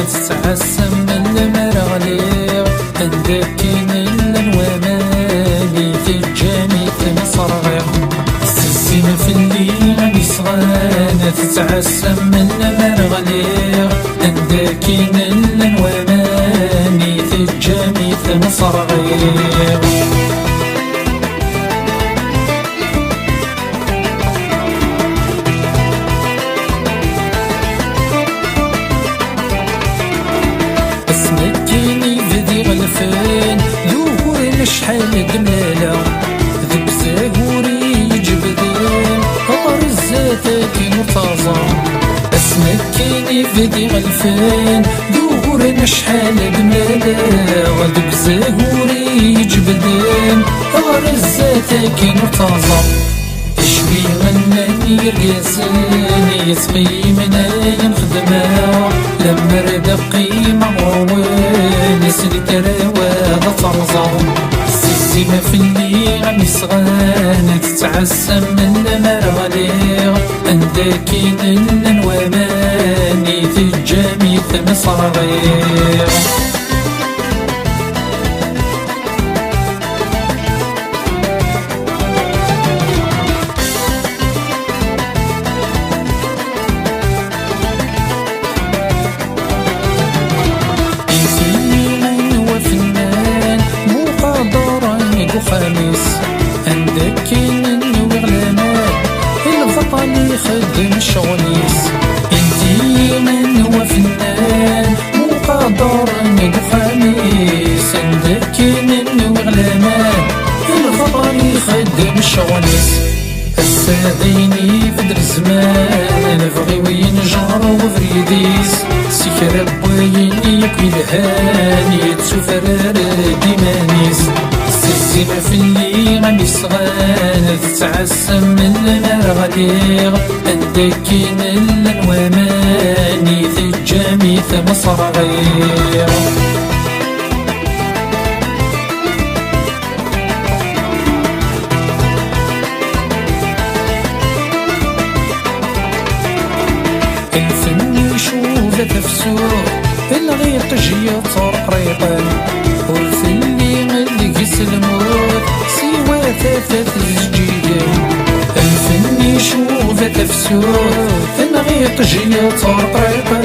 تتعسم من المرغليغ عندك كاين الواماني تجاني تنصرغيغ السلسين في الليل يصغانا تتعسم من المرغليغ عندك كاين الواماني تجاني تنصرغيغ شحال دمالة ذب زاهوري يجبدين رزاتك مرتضى اسمك كيني فدي غلفان دورنا شحال دمالة ذب زاهوري يجبدين رزاتك مرتضى اشبي غناني رقاساني يتقيمنا ينخدمها لما رد قيمة ورواني سلك رواضة ترزا السيسيمة في الليل يصغانا تتعسم من المرغليغ عندك كاين الواماني تجامي تمصرغيغ خميس عندك كاين وغلامات البطل يخدم شغليس انتي من هو فنان مقدر نيكو خميس عندك كاين وغلامات البطل يخدم شغليس الساديني فدر الزمان نبغي وين جهر وفريديس سكر بوين يكوي الهاني تسوفر ديمانيس السلسلة في الليل يصغانا تتعسم من المرغليغ عندك كاين الواماني تجامي تمصرغيغ الفن يشوف تفسور الغيط جي طرقريقا والفن يملك الموت سوى ثلاثة زجية الفن يشوف تفسور الغيط جي طرقريقا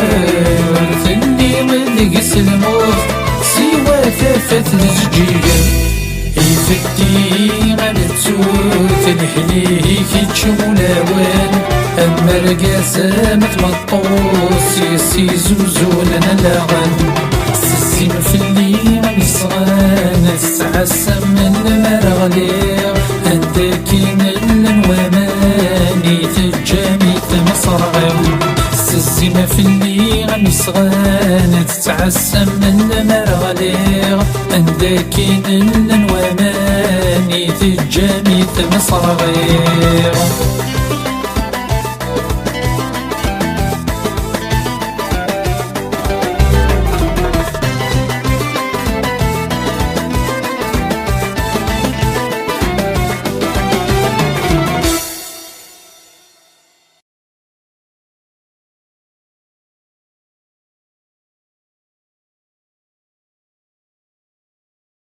والفن يملك الموت سوى ثلاثة زجية يفتي غنتسوت الحليه كيتشولاوان أما القاسة متمطوس يسي زوزونا لاغن السيم في الليل يصغانا تتعسم من المرغليغ عندك كاين الواماني تجامي تمصرغيغ السيم في الليل يصغانا تتعسم من المرغليغ عندك كاين الواماني تجامي تمصرغيغ